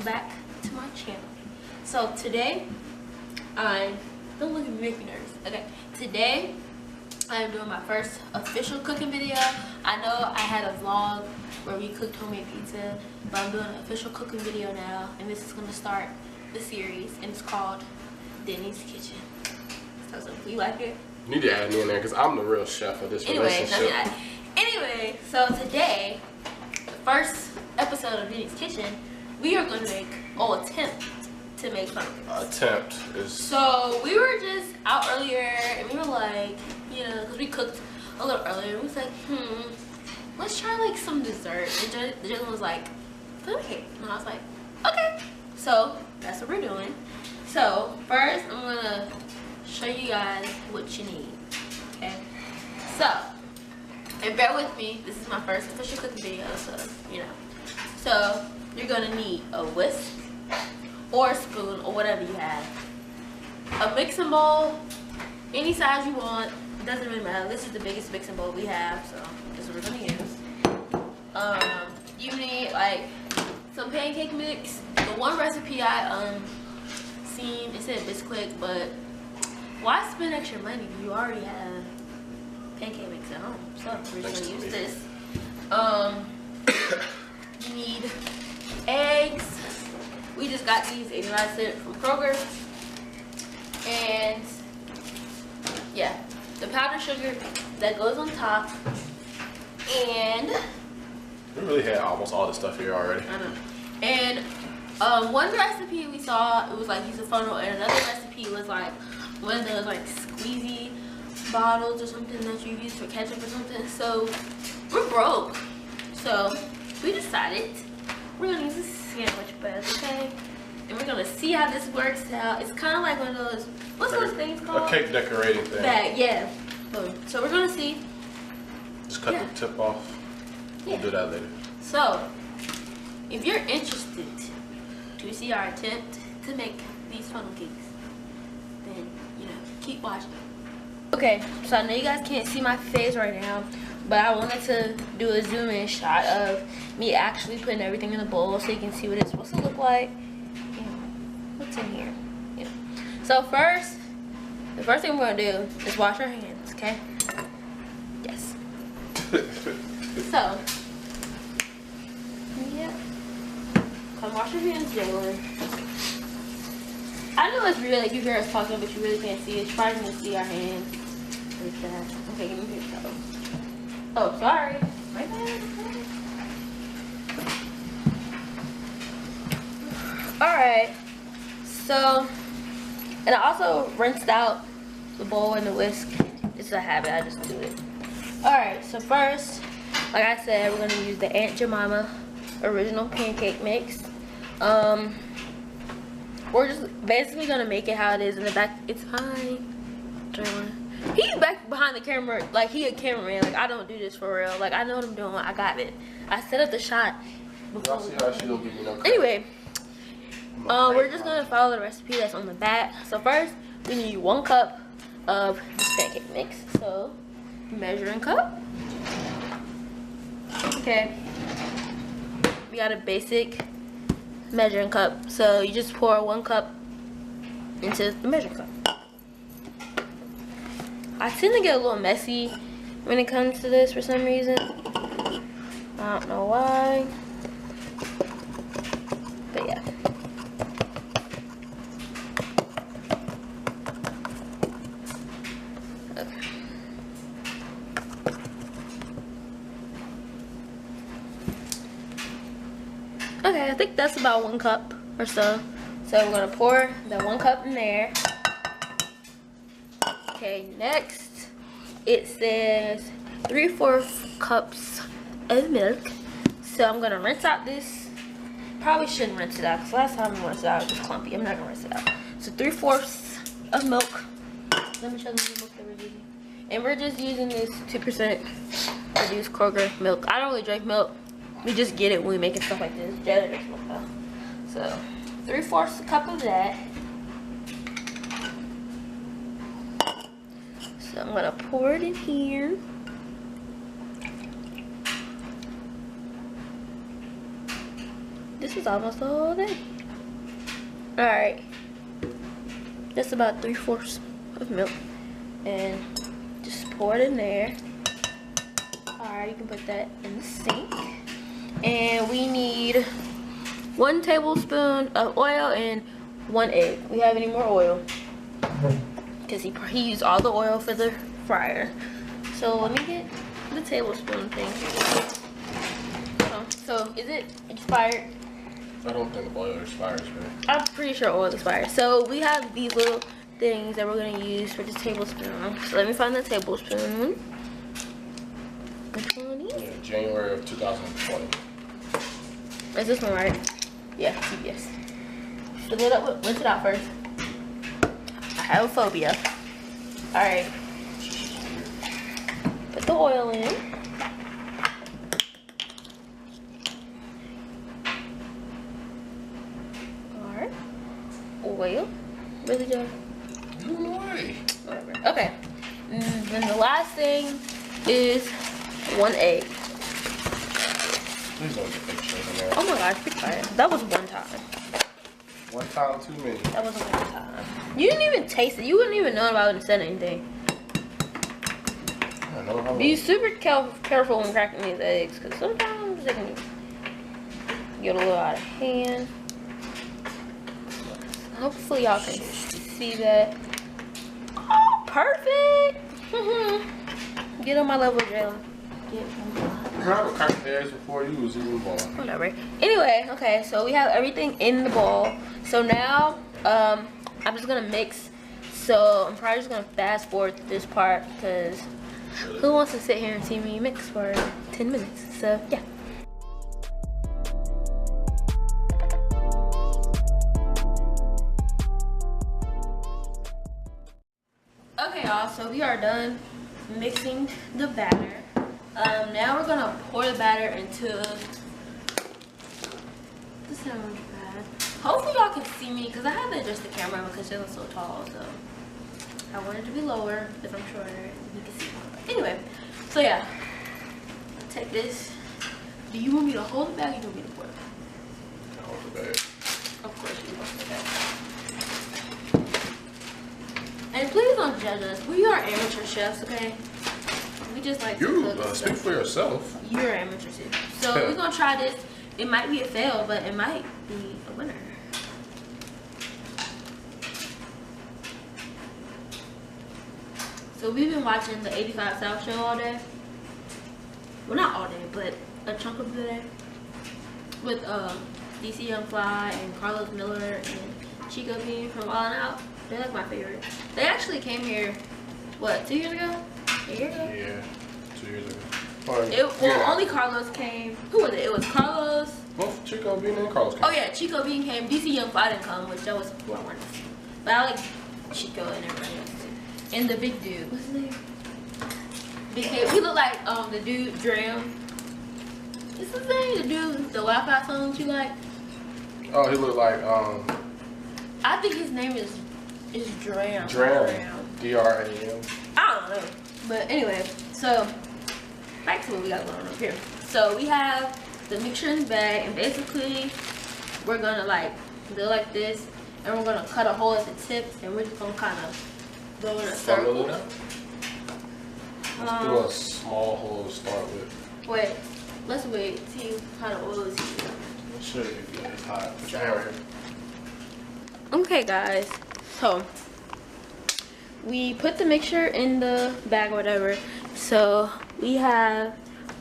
welcome back to my channel. So today, don't look at me making nervous. Okay, today I am doing my first official cooking video. I know I had a vlog where we cooked homemade pizza, but I'm doing an official cooking video now, and this is gonna start the series, and it's called Denny's Kitchen. So you like it? You need to add me in there because I'm the real chef of this relationship. Anyway, so today, the first episode of Denny's Kitchen, we are going to make, attempt to make funnel cakes. Attempt is... So we were just out earlier, and we were like, you know, because we cooked a little earlier, we was like, let's try like some dessert. And Jalen was like, funnel cake. And I was like, okay. So that's what we're doing. So first, I'm going to show you guys what you need. Okay? So, and bear with me, this is my first official cooking video, so, you know. So, you're gonna need a whisk, or a spoon, or whatever you have. A mixing bowl, any size you want, it doesn't really matter. This is the biggest mixing bowl we have, so this is what we're gonna use. You need, like, some pancake mix. The one recipe I, seen, it said Bisquick, but why spend extra money? You already have pancake mix at home, so we're just gonna use this. You need eggs. We just got these 89-cent from Kroger, and yeah, the powdered sugar that goes on top, and we really had almost all this stuff here already. I know. And one recipe we saw, it was like use a funnel, and another recipe was like one of those like squeezy bottles or something that you use for ketchup or something. So we're broke, so we decided we're gonna use a sandwich bag, okay? And we're gonna see how this works out. It's kind of like one of those, what's those things called? A cake decorating thing. Bag, yeah. So we're gonna see. Just cut the tip off. We'll do that later. So if you're interested to see our attempt to make these funnel cakes, then, you know, keep watching. Okay, so I know you guys can't see my face right now, but I wanted to do a zoom in shot of me actually putting everything in a bowl so you can see what it's supposed to look like. You know, what's in here? Yeah. So first, the first thing we're gonna do is wash our hands, okay? Yes. So, yeah. Come wash your hands, Jalen. I know it's real, like you hear us talking, but you really can't see it. You're probably gonna see our hands like that. Okay, give me your toe. Oh, sorry. My bad. Alright. So, and I also rinsed out the bowl and the whisk. It's a habit, I just do it. Alright, so first, like I said, we're gonna use the Aunt Jemima original pancake mix. We're just basically gonna make it how it is in the back. It's fine. He's back behind the camera, like he a cameraman. Like I don't do this for real. Like I know what I'm doing. I got it. I set up the shot before. See how she don't give me no credit. Anyway, we're just gonna follow the recipe that's on the back. So first, we need 1 cup of this pancake mix. So measuring cup. Okay. We got a basic measuring cup, so you just pour 1 cup into the measuring cup. I tend to get a little messy when it comes to this for some reason. I don't know why, but yeah. Okay, I think that's about 1 cup or so. So we're gonna pour that 1 cup in there. Okay, next it says 3/4 cups of milk. So I'm gonna rinse out this. Probably shouldn't rinse it out because last time I rinsed it out it was clumpy. I'm not gonna rinse it out. So 3/4 of milk. Let me show them the milk that we're using. And we're just using this 2% reduced Kroger milk. I don't really drink milk. We just get it when we making stuff like this. Jada drinks milk though. So 3/4 cup of that. So I'm gonna pour it in here. this is almost the whole day. Alright. That's about 3/4 of milk. And just pour it in there. Alright, you can put that in the sink. And we need 1 tablespoon of oil and 1 egg. We have any more oil? Because he used all the oil for the fryer. So let me get the tablespoon thing. So is it expired? I don't think oil expires, man. I'm pretty sure oil expired. So we have these little things that we're gonna use for this tablespoon. So let me find the tablespoon. Which one is it? Yeah, January of 2020. Is this one right? Yeah, yes. Fill it up, rinse it out first. I have a phobia. Alright. Put the oil in. Alright. Oil. Really good. No way. Whatever. Okay. And then the last thing is 1 egg. Please don't get big shit in there. Oh my gosh, be quiet. That was one time. One time too many. That was one time. You didn't even taste it. You wouldn't even know if I wouldn't said anything. I know how. Be super careful when cracking these eggs, because sometimes they can get a little out of hand. Hopefully y'all can see that. Oh, perfect! Get on my level, Jalen. I haven't cracked eggs before you was even born. Whatever. Anyway, okay, so we have everything in the bowl. So now, I'm just gonna mix. So I'm probably just gonna fast forward this part because who wants to sit here and see me mix for 10 minutes? So yeah. Okay, y'all. So we are done mixing the batter. Now we're gonna pour the batter into. This sounds bad. Hopefully y'all can see me because I had to adjust the camera because it was so tall. So I want it to be lower if I'm shorter. You can see me. Anyway, so yeah, take this. Do you want me to hold the bag or do you want me to pour it? Hold the bag. Of course you want the bag. And please don't judge us. We are amateur chefs, okay? We just like You to cook speak for yourself. You're amateur too. So we're gonna try this. It might be a fail, but it might be a winner. So we've been watching the 85 South show all day. Well, not all day, but a chunk of the day. With DC Young Fly and Carlos Miller and Chico Bean from All Out. They're like my favorite. They actually came here, what, 2 years ago? A year ago? Yeah, 2 years ago. Well, only Carlos came. Who was it? It was Carlos. Both Chico Bean and Carlos came. Oh yeah, Chico Bean came. DC Young Fly didn't come, which that was who I wanted to see. But I like Chico and everybody else too. And the big dude. What's his name? Big head. He looked like the dude Dram. What's his name? The dude, the Wi-Fi songs you like? Oh, he looked like I think his name is Dram. Dram. D-R-A-M. I don't know. But anyway, so back to what we got going on up here. So we have the mixture in the bag, and basically we're gonna like go like this, and we're gonna cut a hole at the tip, and we're just gonna kind of go in a circle. Let's do a small hole to start with. Wait, let's wait. See how the oil is heating. It should be good. It's hot. Put your hand right here. Okay, guys. So we put the mixture in the bag or whatever. So we have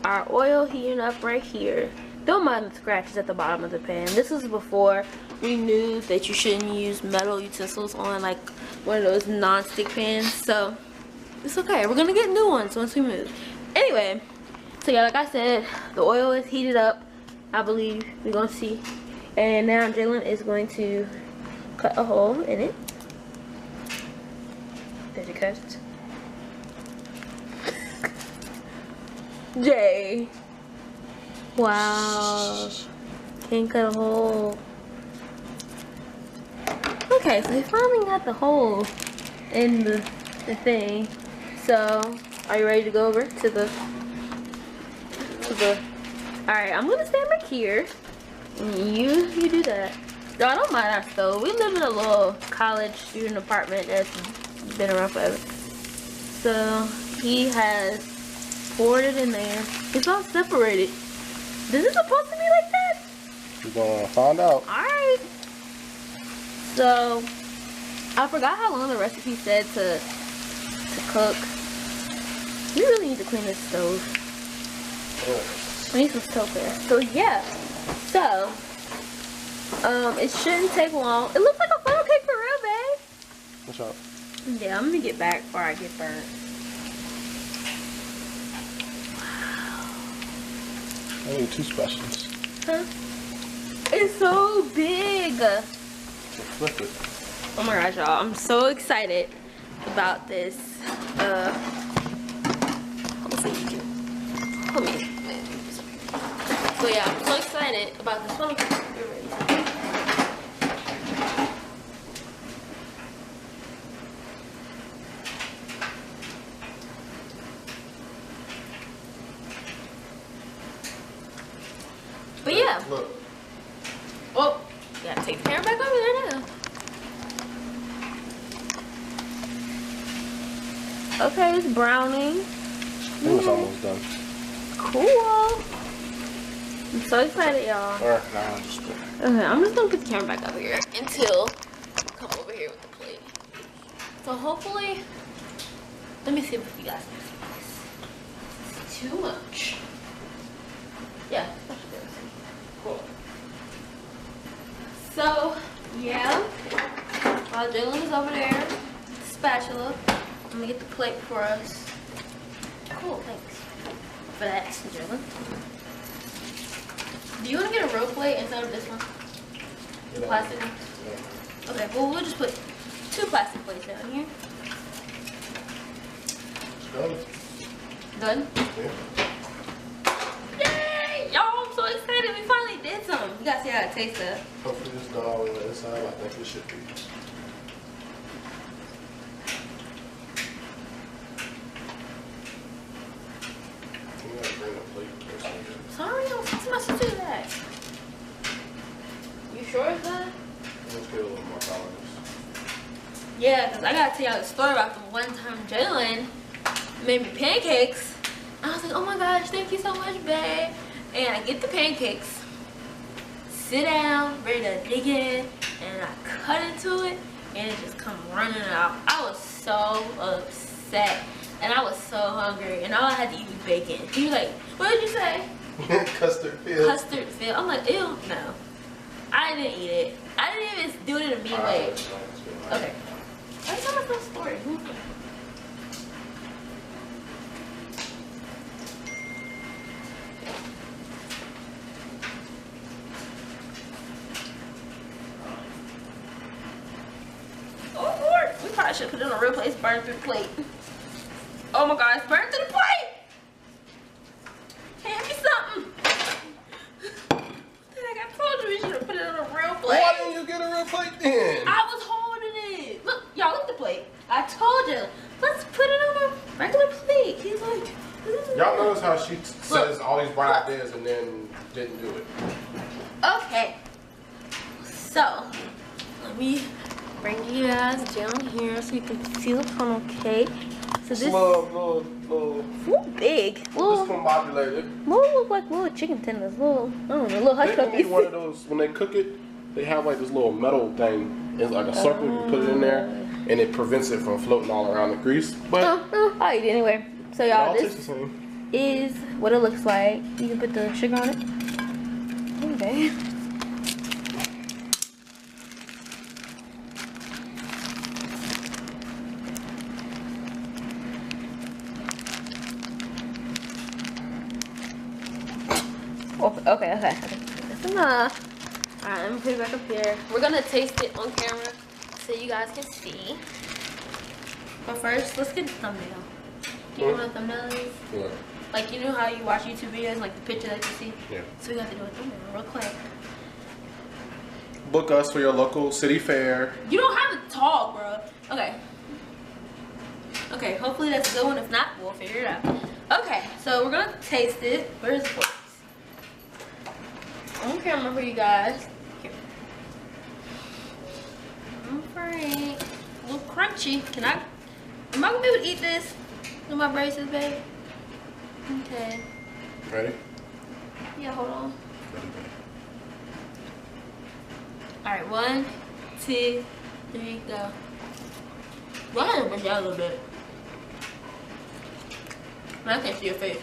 our oil heating up right here. Don't mind the scratches at the bottom of the pan. This is before we knew that you shouldn't use metal utensils on like one of those non-stick pans. So it's okay. We're gonna get new ones once we move. Anyway, so yeah, like I said, the oil is heated up. I believe we're gonna see. And now Jalen is going to cut a hole in it. Did you cut it? Jay. Wow. Can't cut a hole. Okay, so we finally got the hole in the thing. So, are you ready to go over to the alright, I'm gonna stand back here. You do that. Yo, I don't mind our stove. We live in a little college student apartment that's been around forever. So he has poured it in there. It's all separated. Is it supposed to be like that? We're gonna find out. Alright. So I forgot how long the recipe said to cook. We really need to clean this stove. Yes. I need some soap there. So yeah. So it shouldn't take long. It looks like a funnel cake for real, babe. What's up? Yeah, I'm gonna get back before I get burnt. I need 2 specials. Huh? It's so big. Flip it. Oh my gosh, y'all. I'm so excited about this. Let me see. Hold me. So yeah, I'm so excited about this one. But yeah. Look. Oh, gotta take the camera back over there now. Okay, it's browning. I think it's almost done. Cool. I'm so excited, y'all. Or, nah, just put it. Okay, I'm just gonna put the camera back over here until I come over here with the plate. So hopefully, let me see if you guys can see this. It's too much. Yeah, that should be okay. Cool. So, yeah, while Jalen is over there with the spatula, I'm gonna get the plate for us. Cool, thanks for that, Jalen. Do you want to get a real plate instead of this one? The plastic one? Yeah. Okay, well, we'll just put 2 plastic plates down here. Done. Done? Yeah. Yay! Y'all, I'm so excited. We finally did something. You gotta see how it tastes though. Hopefully it's done all the way inside. I think it should be. You gotta bring a plate or something. Sorry, I was supposed to do that. You sure it's done? Let's get a little more colors. Yeah, because I gotta tell y'all the story about the one time Jalen made me pancakes. I was like, oh my gosh, thank you so much, babe. And I get the pancakes, sit down, ready to dig in, and I cut into it, and it just come running out. I was so upset, and I was so hungry, and all I had to eat was bacon. He was like, what did you say? Custard field. Custard field. I'm like, ew, no. I didn't eat it. I didn't even do it in a mean way. Okay. Let's tell us the story. Oh Lord, we probably should put it on a real place, burn through the plate. Oh my God, it's burned through the plate! Hand me something. I told you we should have put it on a real plate. Why didn't you get a real plate then? I was holding it. Look, y'all, look at the plate. I told you. Let's put it on a regular plate. He's like, Y'all notice how she says all these bright ideas and then didn't do it. okay. So, let me bring you guys down here so you can see the funnel cake. So this little big. Little, discombobulated. look like little chicken tenders. Little, I don't know, little hush They puppies. need one of those, when they cook it, they have like this little metal thing. It's like a circle, you put it in there, and it prevents it from floating all around the grease. But I'll eat it anyway. So it y'all, all tastes this the same. is what it looks like. You can put the sugar on it. Okay. Okay. That's enough. Alright, let me put it back up here. We're gonna taste it on camera so you guys can see. But first, let's get the thumbnail. Do you know what a thumbnail is? Yeah. Like, you know how you watch YouTube videos, like the picture that you see? Yeah. So we got to do a thumbnail real quick. Book us for your local city fair. You don't have to talk, bro. Okay. Okay, hopefully that's a good one. If not, we'll figure it out. Okay, so we're gonna taste it. Where's the forks? Okay, I'm for you guys. Here. Alright. A little crunchy. Am I gonna be able to eat this with my braces, babe? Okay. Ready? Yeah, hold on. Alright, 1, 2, 3, go. Go ahead and brush it out a little bit. I can't see your face.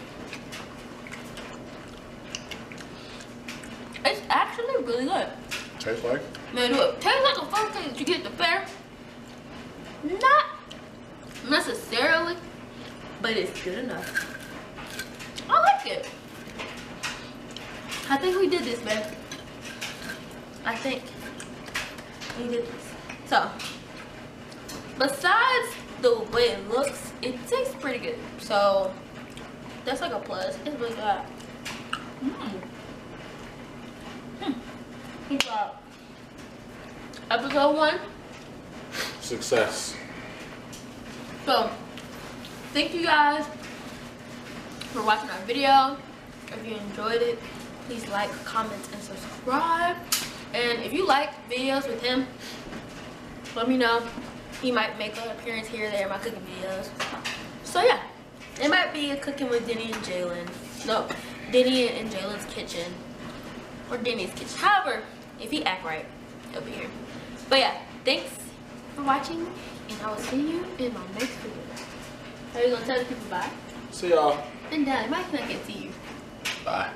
It's actually really good. Tastes like? Man, do it tastes like a fun thing that you get at the fair? Not necessarily, but it's good enough. I like it. I think we did this, babe. I think we did this. So, besides the way it looks, it tastes pretty good. So, that's like a plus. It's really good. Good job. Episode 1. Success. So, thank you guys for watching our video. If you enjoyed it, please like, comment, and subscribe. And if you like videos with him, let me know. He might make an appearance here or there in my cooking videos. So yeah, it might be a cooking with Denny and Jalen. No, Denny and Jalen's kitchen. Or Denny's kitchen. However, if he act right, he'll be here. But yeah, thanks for watching, and I will see you in my next video. Are you gonna tell the people bye? See y'all. And Dad, Mike, I can't see you. Bye.